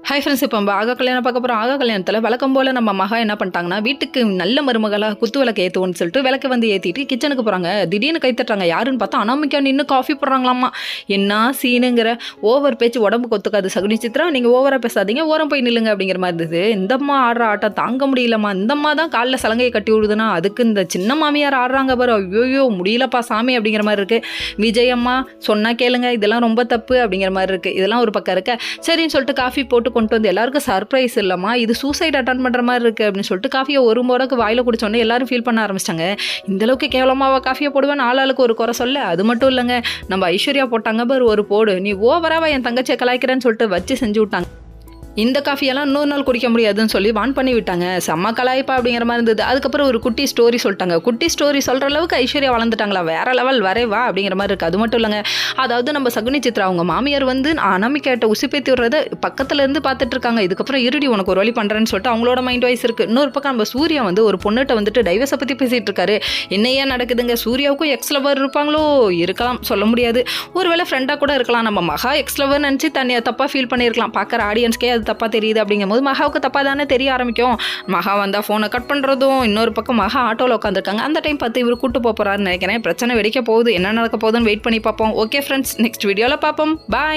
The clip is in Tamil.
ஹாய் ஃப்ரெண்ட்ஸ், இப்போ நம்ம ஆகா கல்யாணம் பார்க்க போகிறோம். ஆகா கல்யாணத்தில் வழக்கம் போல் நம்ம மகா என்ன பண்ணிட்டாங்கன்னா, வீட்டுக்கு நல்ல மருமகளாக குத்து விளக்கு ஏற்றுவோன்னு சொல்லிட்டு விளக்கு வந்து ஏற்றிட்டு கிச்சனுக்கு போகிறாங்க. திடீர்னு கை தட்டுறாங்க. யாருன்னு பார்த்தா அனாமிக்கா நின்று காஃபி போடுறாங்களாம்மா. என்ன சீனுங்கிற ஓவர் பேச்சு உடம்புக்கு ஒத்துக்காது. சகுனி சித்ரா, நீங்கள் ஓவராக பேசாதீங்க, ஓரம் போய் நில்லுங்க அப்படிங்கிற மாதிரி இருந்தது. இந்தம்மா ஆடுற ஆட்டம் தாங்க முடியலம்மா. இந்தம்மா தான் காலில் சலங்கையை கட்டி விடுதுன்னா அதுக்கு இந்த சின்ன மாமியார் ஆடுறாங்க பாரு. ஐயோ முடியலப்பா சாமி அப்படிங்கிற மாதிரி இருக்குது. விஜயம்மா சொன்னால் கேளுங்க, இதெல்லாம் ரொம்ப தப்பு அப்படிங்கிற மாதிரி இருக்குது. இதெல்லாம் ஒரு பக்கம் இருக்க. சரின்னு சொல்லிட்டு காஃபி போட்டு கொண்டு வந்து எல்லாருக்கும் சர்ப்ரைஸ் இல்லைம்மா, இது சூசைட் அட்டன் பண்ணுற மாதிரி இருக்குது அப்படின்னு சொல்லிட்டு காஃபியை ஒரு முறைக்கு வாயில் குடிச்சோடனே எல்லாரும் ஃபீல் பண்ண ஆரம்பிச்சிட்டாங்க. இந்தளவுக்கு கேவலமாக காஃபியை போடுவேன், ஆளுக்கு ஒரு குறை சொல்ல. அது மட்டும் இல்லைங்க, நம்ம ஐஸ்வர்யா போட்டாங்க பாரு ஒரு போடு, நீ ஓவராக என் தங்கச்சியை கலாய்க்கிறேன்னு சொல்லிட்டு வச்சு செஞ்சு விட்டாங்க. இந்த காஃபியெல்லாம் இன்னொரு நாள் குடிக்க முடியாதுன்னு சொல்லி வான் பண்ணி விட்டாங்க. செம்ம கலாய்ப்பா அப்படிங்கிற மாதிரி இருந்தது. அதுக்கப்புறம் ஒரு குட்டி ஸ்டோரி சொல்லிட்டாங்க. குட்டி ஸ்டோரி சொல்கிற அளவுக்கு ஐஸ்வர்யா வளர்ந்துட்டாங்களா, வேற லெவல் வரைவா அப்படிங்கிற மாதிரி இருக்குது. அது மட்டும் இல்லைங்க, அதாவது நம்ம சகுனி சித்ரா அவங்க மாமியார் வந்து அனாமிக்காட்ட உசுப்பேத்தி விடுறத பக்கத்துல இருந்து பார்த்துட்டு இருக்காங்க. இதுக்கப்புறம் இருடி உனக்கு ஒரு வழி பண்ணுறேன்னு சொல்லிட்டு அவங்களோட மைண்ட் வாய்ஸ் இருக்குது. இன்னொரு பக்கம் நம்ம சூர்யா வந்து ஒரு பொண்ணுகிட்ட வந்துட்டு டைவர்ஸை பற்றி பேசிகிட்டு இருக்காரு. என்னையா நடக்குதுங்க, சூர்யாவுக்கும் எக்ஸ் லவர் இருப்பாங்களோ, இருக்கலாம், சொல்ல முடியாது. ஒருவேளை ஃப்ரெண்டாக கூட இருக்கலாம். நம்ம மகா எக்ஸ் லவர் நினச்சி தனியாக தப்பாக ஃபீல் பண்ணியிருக்கலாம். பார்க்குற ஆடியன்ஸ்க்கே அது தப்பாக தெரியுது. அப்படிங்கும் போது மகாவுக்கு தப்பாக தானே தெரிய ஆரம்பிக்கும். மகா வந்தால் ஃபோனை கட் பண்ணுறதும், இன்னொரு பக்கம் மகா ஆட்டோவில் உட்காந்துருக்காங்க. அந்த டைம் பார்த்து இவர் கூட்டு போகிறாருன்னு நினைக்கிறேன். பிரச்சனை வெடிக்க போகுது. என்ன நடக்க போகுதுன்னு வெயிட் பண்ணி பார்ப்போம். ஓகே ஃப்ரெண்ட்ஸ், நெக்ஸ்ட் வீடியோவில் பார்ப்போம். பாய்.